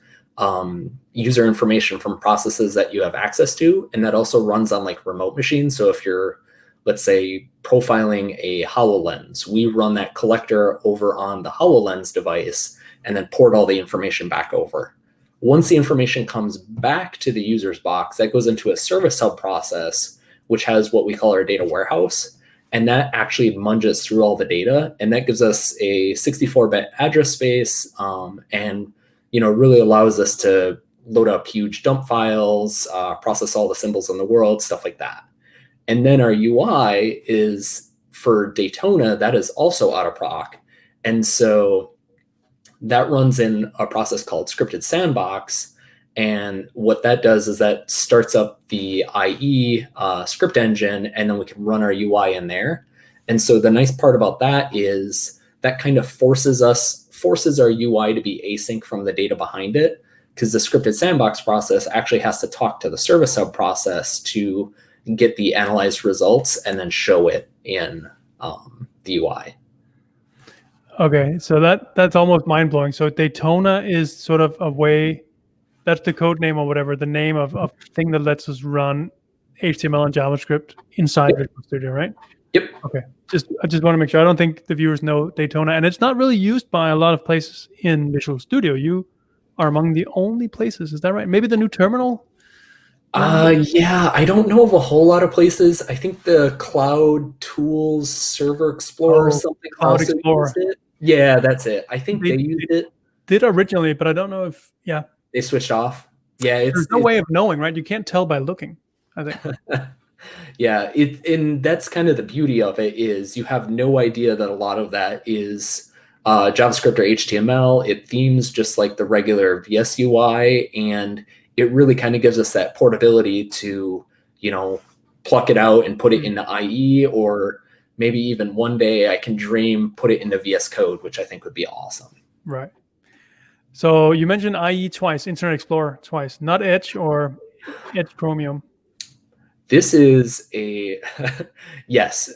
user information from processes that you have access to. And that also runs on like remote machines. So if you're, let's say, profiling a HoloLens, we run that collector over on the HoloLens device and then port all the information back over. Once the information comes back to the user's box, that goes into a Service Hub process, which has what we call our data warehouse. And that actually munges through all the data. And that gives us a 64-bit address space and really allows us to load up huge dump files, process all the symbols in the world, stuff like that. And then our UI is for Daytona, that is also out of proc. And so that runs in a process called Scripted Sandbox. And what that does is that starts up the IE script engine, and then we can run our UI in there. And so the nice part about that is that kind of forces our UI to be async from the data behind it, because the Scripted Sandbox process actually has to talk to the Service Hub process to get the analyzed results and then show it in the UI. Okay, so that's almost mind-blowing. So Daytona is sort of a way, that's the code name or whatever, the name of a thing that lets us run HTML and JavaScript inside Visual Studio, right? Yep. Okay, I just want to make sure. I don't think the viewers know Daytona, and it's not really used by a lot of places in Visual Studio. You are among the only places, is that right? Maybe the new terminal? Yeah, I don't know of a whole lot of places. I think the Cloud Tools Server Explorer or something. Cloud Explorer. Yeah, that's it. I think they used it. Did originally, but I don't know if, They switched off. Yeah, there's no way of knowing, right? You can't tell by looking, I think. Yeah, and that's kind of the beauty of it, is you have no idea that a lot of that is JavaScript or HTML. It themes just like the regular VS UI, and it really kind of gives us that portability to, pluck it out and put it into IE, or maybe even one day I can dream put it into VS Code, which I think would be awesome. Right. So you mentioned IE twice, Internet Explorer twice, not Edge or Edge Chromium. This is yes,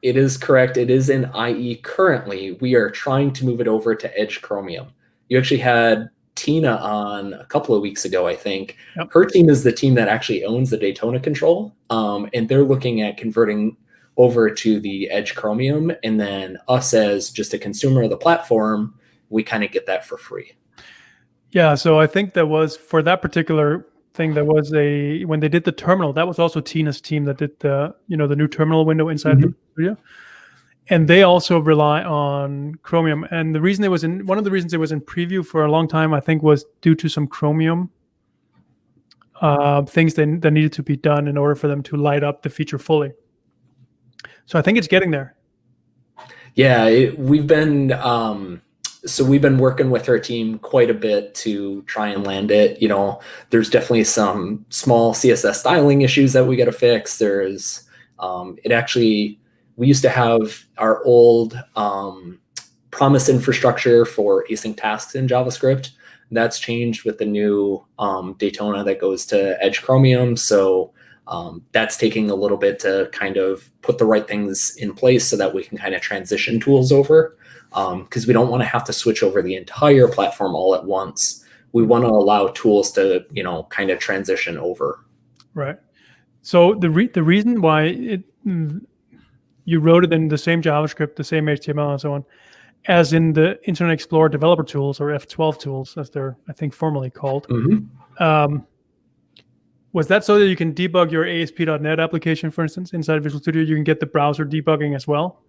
it is correct. It is in IE currently. We are trying to move it over to Edge Chromium. You actually had Tina on a couple of weeks ago, I think. Yep. Her team is the team that actually owns the Daytona control, and they're looking at converting over to the Edge Chromium, and then us as just a consumer of the platform, we kind of get that for free. Yeah, so I think there was, for that particular thing, there was when they did the terminal, that was also Tina's team that did the new terminal window inside the studio. And they also rely on Chromium. And the reason one of the reasons it was in preview for a long time, I think, was due to some Chromium things that needed to be done in order for them to light up the feature fully. So I think it's getting there. Yeah, we've been working with our team quite a bit to try and land it. There's definitely some small CSS styling issues that we got to fix. There's we used to have our old promise infrastructure for async tasks in JavaScript. That's changed with the new Daytona that goes to Edge Chromium. So that's taking a little bit to kind of put the right things in place so that we can kind of transition tools over, because we don't want to have to switch over the entire platform all at once. We want to allow tools to, kind of transition over. Right. So the reason why you wrote it in the same JavaScript, the same HTML and so on, as in the Internet Explorer developer tools, or F12 tools, as they're, I think, formally called. Mm-hmm. Was that so that you can debug your ASP.NET application, for instance, inside Visual Studio? You can get the browser debugging as well.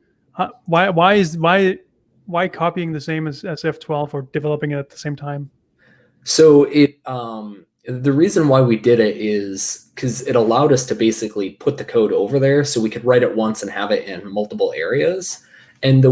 Why copying the same as F12 or developing it at the same time? So the reason why we did it is because it allowed us to basically put the code over there, so we could write it once and have it in multiple areas. And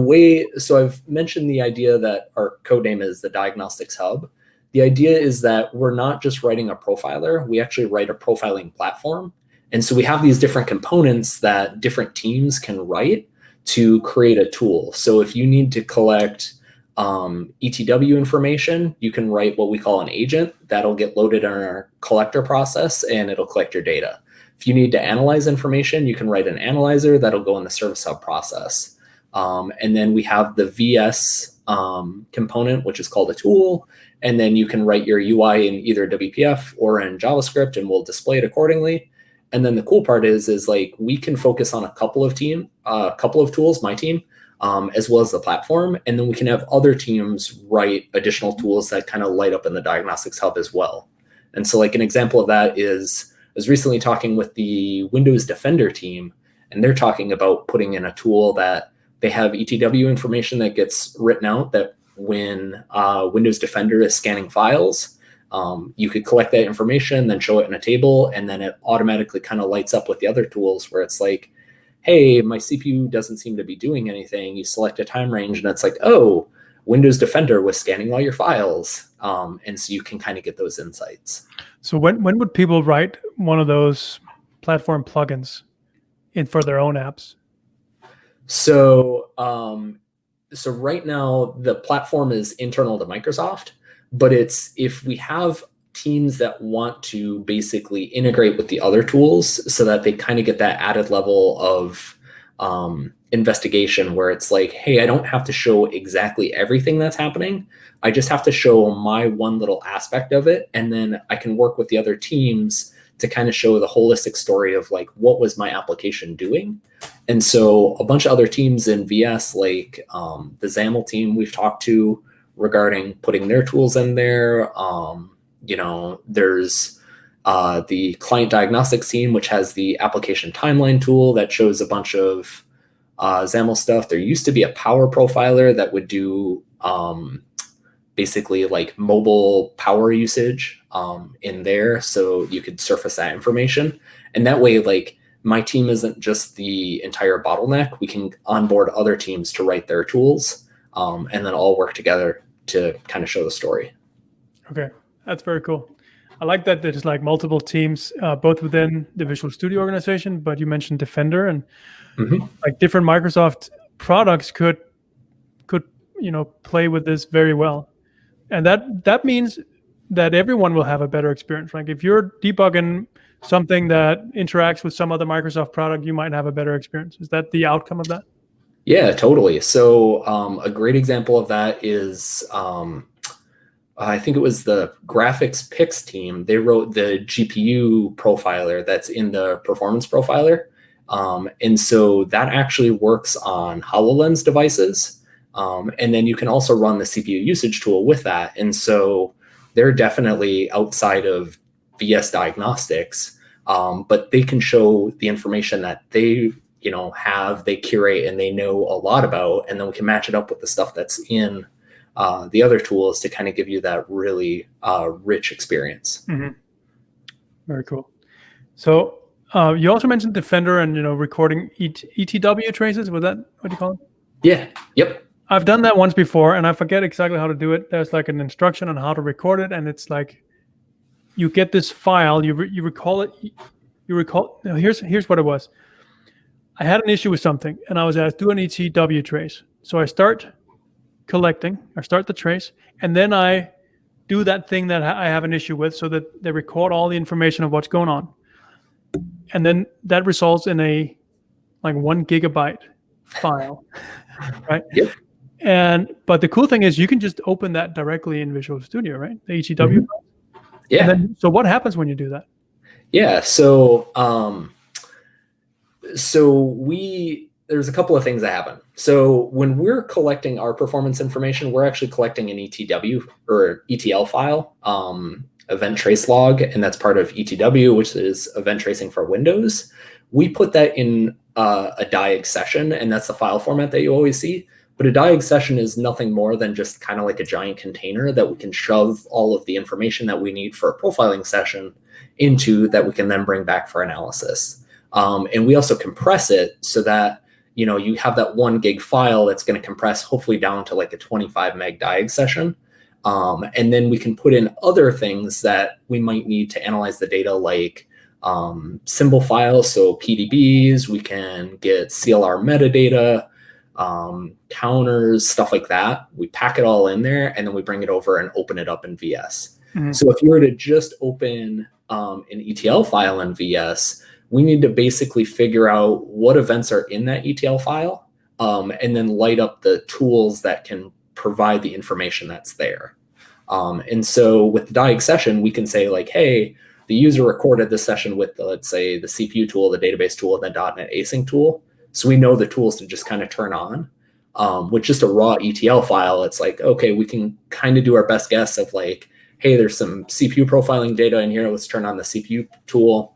so I've mentioned the idea that our code name is the Diagnostics Hub. the idea is that we're not just writing a profiler, we actually write a profiling platform. And so we have these different components that different teams can write to create a tool. So if you need to collect ETW information, you can write what we call an agent that'll get loaded in our collector process and it'll collect your data. If you need to analyze information, you can write an analyzer that'll go in the service hub process. And then we have the VS component, which is called a tool. And then you can write your UI in either WPF or in JavaScript, and we'll display it accordingly. And then the cool part is like we can focus on a couple of tools, my team, as well as the platform. And then we can have other teams write additional tools that kind of light up in the diagnostics hub as well. And so like an example of that is, I was recently talking with the Windows Defender team, and they're talking about putting in a tool that they have ETW information that gets written out that when Windows Defender is scanning files, you could collect that information, then show it in a table, and then it automatically kind of lights up with the other tools where it's like, hey, my CPU doesn't seem to be doing anything. You select a time range and it's like, oh, Windows Defender was scanning all your files. And so you can kind of get those insights. So when would people write one of those platform plugins in for their own apps? So so right now the platform is internal to Microsoft, but it's if we have teams that want to basically integrate with the other tools so that they kind of get that added level of investigation where it's like, hey, I don't have to show exactly everything that's happening. I just have to show my one little aspect of it. And then I can work with the other teams to kind of show the holistic story of like, what was my application doing? And so a bunch of other teams in VS, like the XAML team we've talked to regarding putting their tools in there. You know, there's the client diagnostics team, which has the application timeline tool that shows a bunch of XAML stuff. There used to be a power profiler that would do basically like mobile power usage in there. So you could surface that information. And that way, like my team isn't just the entire bottleneck. We can onboard other teams to write their tools and then all work together to kind of show the story. Okay, that's very cool. I like that there's like multiple teams, both within the Visual Studio organization, but you mentioned Defender and like different Microsoft products could play with this very well. And that means that everyone will have a better experience. Like if you're debugging something that interacts with some other Microsoft product, you might have a better experience. Is that the outcome of that? Yeah, totally. So a great example of that is I think it was the graphics picks team. They wrote the GPU profiler that's in the performance profiler. And so that actually works on HoloLens devices. And then you can also run the CPU usage tool with that. And so they're definitely outside of VS diagnostics, but they can show the information that they they curate and they know a lot about, and then we can match it up with the stuff that's in the other tools to kind of give you that really rich experience. Mm-hmm. Very cool. So you also mentioned Defender and recording ETW traces. Was that what you call it? Yeah. Yep. I've done that once before, and I forget exactly how to do it. There's like an instruction on how to record it, and it's like you get this file, you recall it. No, here's what it was. I had an issue with something, and I was asked, do an ETW trace. So I start collecting, I start the trace, and then I do that thing that I have an issue with so that they record all the information of what's going on. And then that results in a like 1 gigabyte file, right? Yep. But the cool thing is you can just open that directly in Visual Studio, right? The ETW file. Yeah. And then, so what happens when you do that? Yeah. So there's a couple of things that happen. So when we're collecting our performance information, we're actually collecting an ETW or ETL file, event trace log, and that's part of ETW, which is event tracing for Windows. We put that in a diag session, and that's the file format that you always see. But a diag session is nothing more than just kind of like a giant container that we can shove all of the information that we need for a profiling session into that we can then bring back for analysis. And we also compress it so that you have that 1 gig file that's going to compress hopefully down to like a 25 meg diag session. And then we can put in other things that we might need to analyze the data, like symbol files, so PDBs. We can get CLR metadata, counters, stuff like that. We pack it all in there, and then we bring it over and open it up in VS. Mm-hmm. So if you were to just open an ETL file in VS, we need to basically figure out what events are in that ETL file, and then light up the tools that can provide the information that's there. And so with the diag session, we can say like, hey, the user recorded this session with, let's say, the CPU tool, the database tool, and the .NET Async tool. So we know the tools to just kind of turn on. With just a raw ETL file, it's like, okay, we can kind of do our best guess of like, hey, there's some CPU profiling data in here. Let's turn on the CPU tool.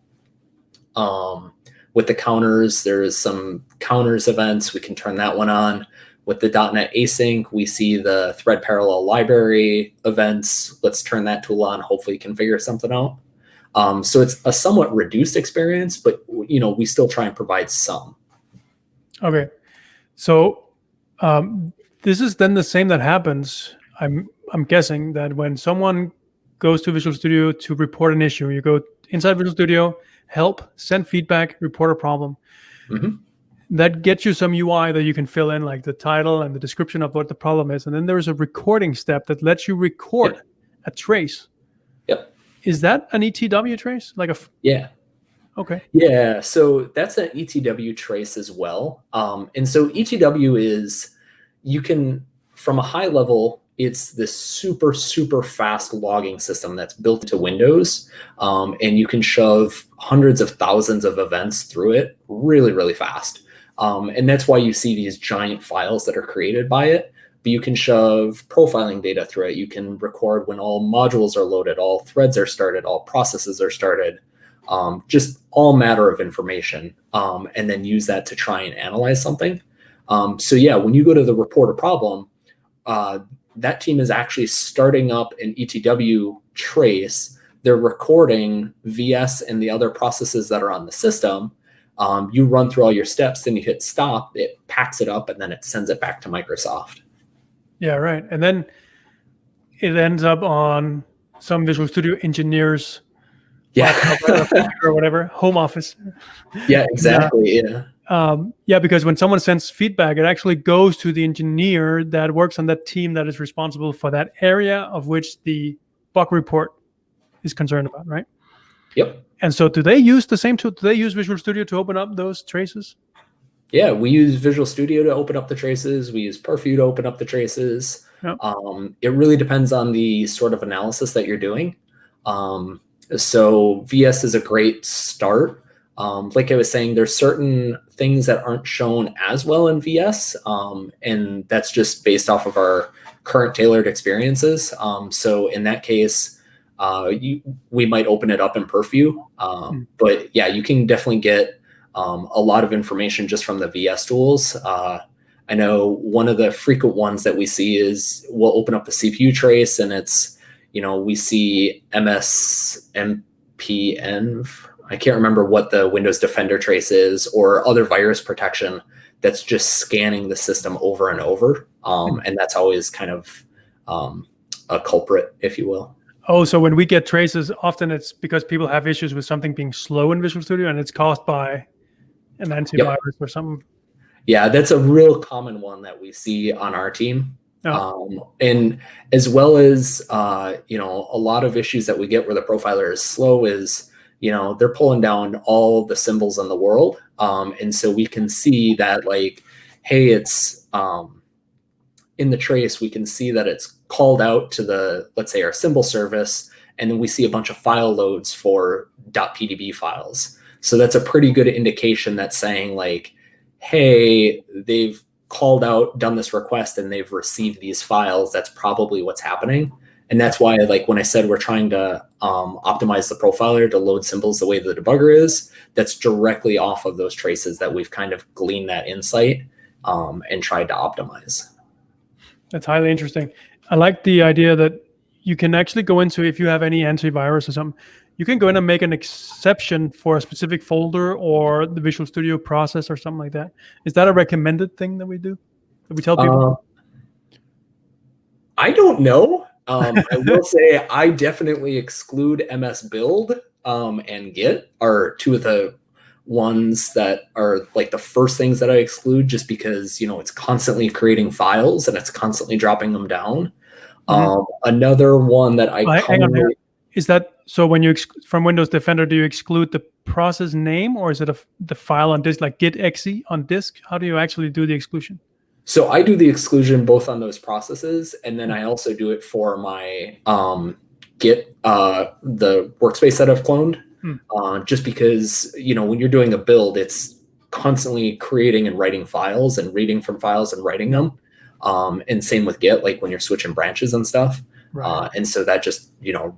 With the counters, there's some counters events. We can turn that one on. With the .NET Async, we see the thread parallel library events. Let's turn that tool on. Hopefully you can figure something out. So it's a somewhat reduced experience, but we still try and provide some. Okay. So this is then the same that happens. I'm guessing that when someone goes to Visual Studio to report an issue, you go inside Visual Studio, help, send feedback, report a problem. Mm-hmm. That gets you some UI that you can fill in, like the title and the description of what the problem is. And then there's a recording step that lets you record a trace. Yep. Is that an ETW trace? Yeah. Okay. Yeah. So that's an ETW trace as well. And so ETW is, you can, from a high level, it's this super, super fast logging system that's built into Windows. And you can shove hundreds of thousands of events through it really, really fast. And that's why you see these giant files that are created by it. But you can shove profiling data through it. You can record when all modules are loaded, all threads are started, all processes are started, just all matter of information, and then use that to try and analyze something. So yeah, when you go to the report a problem, that team is actually starting up an ETW trace. They're recording VS and the other processes that are on the system. You run through all your steps, then you hit stop, it packs it up, and then it sends it back to Microsoft. Yeah, right. And then it ends up on some Visual Studio engineers, or whatever, home office. Yeah, exactly. Yeah, because when someone sends feedback, it actually goes to the engineer that works on that team that is responsible for that area of which the bug report is concerned about, right? Yep. And so do they use the same tool? Do they use Visual Studio to open up those traces? Yeah, we use Visual Studio to open up the traces. We use Purview to open up the traces. Yep. It really depends on the sort of analysis that you're doing. So VS is a great start. Like I was saying, there's certain things that aren't shown as well in VS, and that's just based off of our current tailored experiences. So in that case, we might open it up in Purview. But yeah, you can definitely get a lot of information just from the VS tools. I know one of the frequent ones that we see is we'll open up the CPU trace and it's, we see MSMPN. I can't remember what the Windows Defender trace is, or other virus protection that's just scanning the system over and over. And that's always kind of a culprit, if you will. Oh, so when we get traces, often it's because people have issues with something being slow in Visual Studio and it's caused by an antivirus or something. Yeah, that's a real common one that we see on our team. Oh. And as well as, a lot of issues that we get where the profiler is slow is, they're pulling down all the symbols in the world. And so we can see that like, hey, it's in the trace, we can see that it's called out to the, let's say, our symbol service. And then we see a bunch of file loads for .pdb files. So that's a pretty good indication that's saying like, hey, they've called out, done this request, and they've received these files. That's probably what's happening. And that's why, like when I said we're trying to optimize the profiler to load symbols the way the debugger is, that's directly off of those traces that we've kind of gleaned that insight and tried to optimize. That's highly interesting. I like the idea that you can actually go into, if you have any antivirus or something, you can go in and make an exception for a specific folder or the Visual Studio process or something like that. Is that a recommended thing that we do? That we tell people? I don't know. I will say I definitely exclude MS Build and Git are two of the ones that are like the first things that I exclude, just because it's constantly creating files and it's constantly dropping them down. Another one that I hang on here. Is that so? When you from Windows Defender, do you exclude the process name, or is it the file on disk, like git exe on disk? How do you actually do the exclusion? So I do the exclusion both on those processes, and then I also do it for my Git, the workspace that I've cloned, just because when you're doing a build, it's constantly creating and writing files and reading from files and writing them. And same with Git, like when you're switching branches and stuff. Right. And so that just,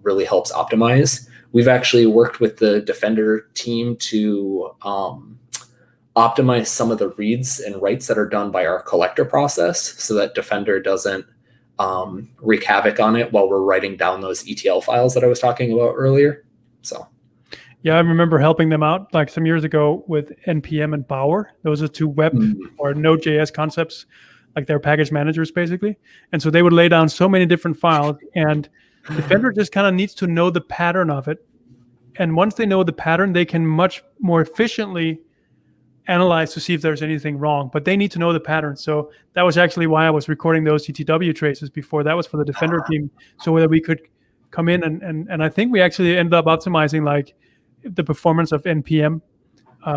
really helps optimize. We've actually worked with the Defender team to optimize some of the reads and writes that are done by our collector process so that Defender doesn't wreak havoc on it while we're writing down those ETL files that I was talking about earlier. So. Yeah, I remember helping them out like some years ago with NPM and Bower. Those are two web or Node.js concepts, like their package managers basically. And so they would lay down so many different files, and Defender just kind of needs to know the pattern of it. And once they know the pattern, they can much more efficiently analyze to see if there's anything wrong, but they need to know the pattern. So that was actually why I was recording those TTW traces before. That was for the Defender team, so that we could come in and I think we actually ended up optimizing like the performance of NPM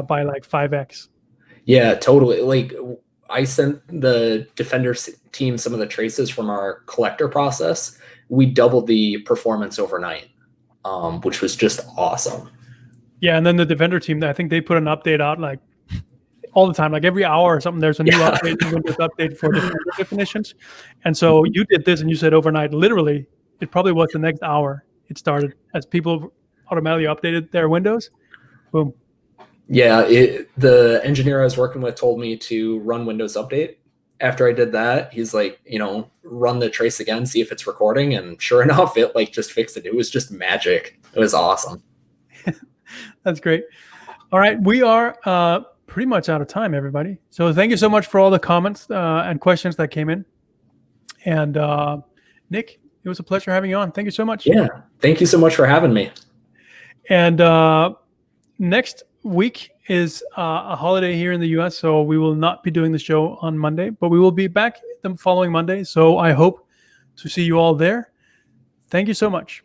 by like 5x. Yeah, totally. Like I sent the Defender team some of the traces from our collector process. We doubled the performance overnight, which was just awesome. Yeah, and then the Defender team, I think they put an update out like all the time, like every hour or something. There's a new update, Windows update for Defender definitions. And so you did this, and you said overnight. Literally, it probably was the next hour it started as people automatically updated their Windows. Boom. Yeah, the engineer I was working with told me to run Windows Update. After I did that, he's like, run the trace again, see if it's recording. And sure enough, it like just fixed it. It was just magic. It was awesome. That's great. All right, we are pretty much out of time, everybody. So thank you so much for all the comments and questions that came in. And Nik, it was a pleasure having you on. Thank you so much. Yeah, thank you so much for having me. And next week is a holiday here in the US, so we will not be doing the show on Monday, but we will be back the following Monday. So I hope to see you all there. Thank you so much.